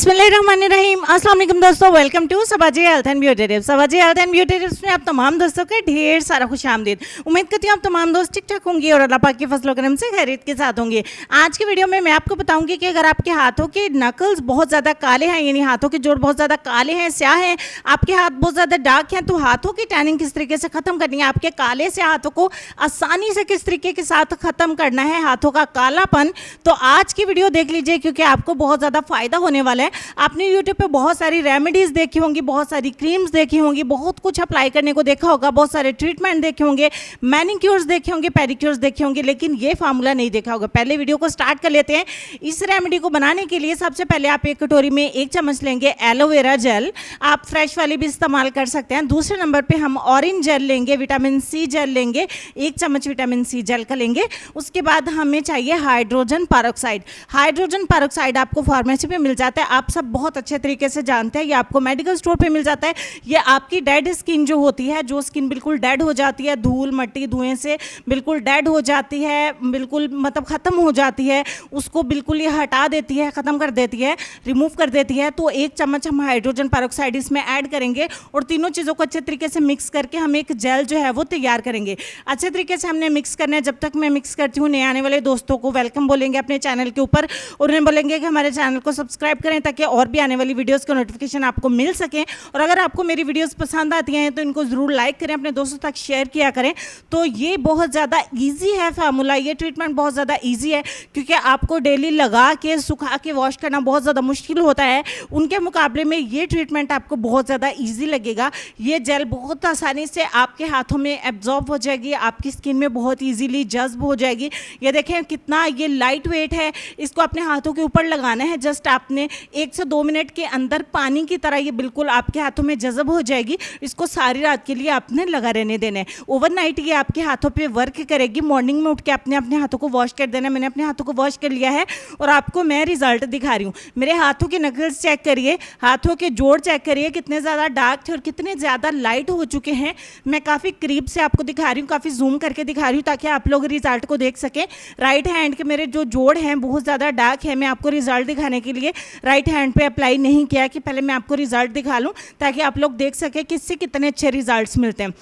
बिस्मिल्लाहिर्रहमानिर्रहीम। अस्सलाम वालेकुम दोस्तों, welcome to Sabaji health and beauty tips. Sabaji health and beauty tips में आप तमाम दोस्तों का ढेर सारा खुश आमदीद। उम्मीद करती हूँ आप तमाम दोस्त ठीक ठाक होंगे और अल्लाह पाक की फजल करम से खैरियत के साथ होंगे। आज की वीडियो में मैं आपको बताऊंगी कि अगर आपके हाथों के नकल्स बहुत ज़्यादा काले हैं, यानी हाथों के जोड़ बहुत ज़्यादा काले हैं, स्याह हैं, आपके हाथ बहुत ज़्यादा डार्क हैं, तो हाथों की टैनिंग किस तरीके से ख़त्म करनी है, आपके काले से हाथों को आसानी से किस तरीके के साथ ख़त्म करना है हाथों का कालापन, तो आज की वीडियो देख लीजिए क्योंकि आपको बहुत ज़्यादा फ़ायदा होने वाला है। आपने यूट्यूब पे बहुत सारी रेमेडीज़ देखी होंगी, बहुत सारी क्रीम्स देखी होंगी, बहुत कुछ अप्लाई करने को देखा होगा, बहुत सारे ट्रीटमेंट देखे होंगे, मैनिक्योर्स देखे होंगे, पेडिक्योर्स देखे होंगे, लेकिन ये फार्मूला नहीं देखा होगा। पहले वीडियो को स्टार्ट कर लेते हैं। इस रेमेडी को बनाने के लिए सबसे पहले आप एक कटोरी में 1 चम्मच लेंगे एलोवेरा जेल, आप फ्रेश वाली भी इस्तेमाल कर सकते हैं। दूसरे नंबर पर हम ऑरेंज जेल लेंगे, विटामिन सी जेल लेंगे, 1 चम्मच विटामिन सी जेल का लेंगे। उसके बाद हमें चाहिए हाइड्रोजन पेरोक्साइड। हाइड्रोजन पेरोक्साइड आपको फार्मेसी में मिल जाता है, आप सब बहुत अच्छे तरीके से जानते हैं। ये आपको मेडिकल स्टोर पे मिल जाता है। ये आपकी डेड स्किन जो होती है, जो स्किन बिल्कुल डेड हो जाती है, धूल मट्टी धुएं से बिल्कुल डेड हो जाती है, बिल्कुल मतलब ख़त्म हो जाती है, उसको बिल्कुल ये हटा देती है, ख़त्म कर देती है, रिमूव कर देती है। तो 1 चम्मच हम हाइड्रोजन पेरोक्साइड इसमें ऐड करेंगे और तीनों चीज़ों को अच्छे तरीके से मिक्स करके हम एक जेल जो है वो तैयार करेंगे। अच्छे तरीके से हमने मिक्स करना है। जब तक मैं मिक्स करती हूँ, नए आने वाले दोस्तों को वेलकम बोलेंगे अपने चैनल के ऊपर, और उन्हें बोलेंगे कि हमारे चैनल को सब्सक्राइब करें ताकि और भी आने वाली वीडियोस का नोटिफिकेशन आपको मिल सके। और अगर आपको मेरी वीडियोस पसंद आती हैं तो इनको ज़रूर लाइक करें, अपने दोस्तों तक शेयर किया करें। तो ये बहुत ज़्यादा इजी है फार्मूला, ये ट्रीटमेंट बहुत ज़्यादा इजी है क्योंकि आपको डेली लगा के सुखा के वॉश करना बहुत ज़्यादा मुश्किल होता है। उनके मुकाबले में ये ट्रीटमेंट आपको बहुत ज़्यादा ईजी लगेगा। ये जेल बहुत आसानी से आपके हाथों में एब्जॉर्ब हो जाएगी, आपकी स्किन में बहुत ईजीली जज्ब हो जाएगी। ये देखें कितना ये लाइट वेट है। इसको अपने हाथों के ऊपर लगाना है, जस्ट आपने 1 से 2 मिनट के अंदर पानी की तरह ये बिल्कुल आपके हाथों में जज़ब हो जाएगी। इसको सारी रात के लिए आपने लगा रहने देना है। ओवरनाइट ये आपके हाथों पे वर्क करेगी। मॉर्निंग में उठ के आपने अपने हाथों को वॉश कर देना है। मैंने अपने हाथों को वॉश कर लिया है और आपको मैं रिजल्ट दिखा रही हूँ। मेरे हाथों के नकल्स चेक करिए, हाथों के जोड़ चेक करिए, कितने ज़्यादा डार्क थे और कितने ज़्यादा लाइट हो चुके हैं। मैं काफ़ी करीब से आपको दिखा रही हूँ, काफ़ी जूम करके दिखा रही हूँ ताकि आप लोग रिजल्ट को देख सकें। राइट हैंड के मेरे जो जोड़ हैं बहुत ज़्यादा डार्क है। मैं आपको रिजल्ट दिखाने के लिए राइट हैंड पे अप्लाई नहीं किया कि पहले मैं आपको रिजल्ट दिखा लूँ ताकि आप लोग देख सकें कि इससे कितने अच्छे रिजल्ट्स मिलते हैं।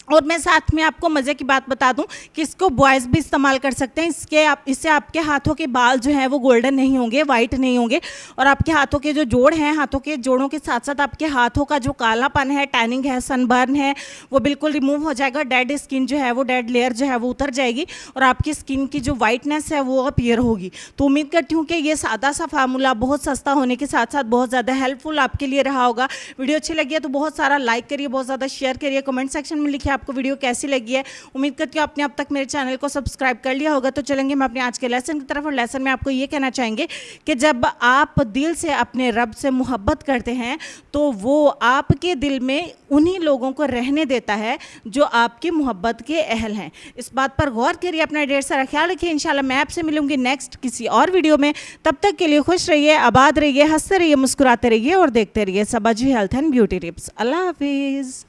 और मैं साथ में आपको मज़े की बात बता दूं कि इसको बॉयज़ भी इस्तेमाल कर सकते हैं। इससे आपके हाथों के बाल जो हैं वो गोल्डन नहीं होंगे, वाइट नहीं होंगे, और आपके हाथों के जो जोड़ हैं, हाथों के जोड़ों के साथ साथ आपके हाथों का जो कालापन है, टैनिंग है, सनबर्न है, वो बिल्कुल रिमूव हो जाएगा। डेड स्किन जो है वो, डेड लेयर जो है वो उतर जाएगी और आपकी स्किन की जो वाइटनेस है वो अपीयर होगी। तो उम्मीद करती हूँ कि ये सादा सा फार्मूला बहुत सस्ता होने के साथ साथ बहुत ज़्यादा हेल्पफुल आपके लिए रहा होगा। वीडियो अच्छी लगी है तो बहुत सारा लाइक करिए, बहुत ज़्यादा शेयर करिए, कमेंट सेक्शन में लिखिए आपको वीडियो कैसी लगी है। उम्मीद करती हूँ आपने अब तक मेरे चैनल को सब्सक्राइब कर लिया होगा। तो चलेंगे हम अपने आज के लेसन की तरफ, और लेसन में आपको ये कहना चाहेंगे कि जब आप दिल से अपने रब से मोहब्बत करते हैं तो वो आपके दिल में उन्हीं लोगों को रहने देता है जो आपकी मोहब्बत के अहल हैं। इस बात पर गौर करिए, अपना ढेर सारा ख्याल रखिए। इंशाल्लाह मैं आपसे मिलूंगी नेक्स्ट किसी और वीडियो में। तब तक के लिए खुश रहिए, आबाद रहिए, हंसते रहिए, मुस्कुराते रहिए और देखते रहिए सबाजी हेल्थ एंड ब्यूटी टिप्स। अल्लाह हाफिज़।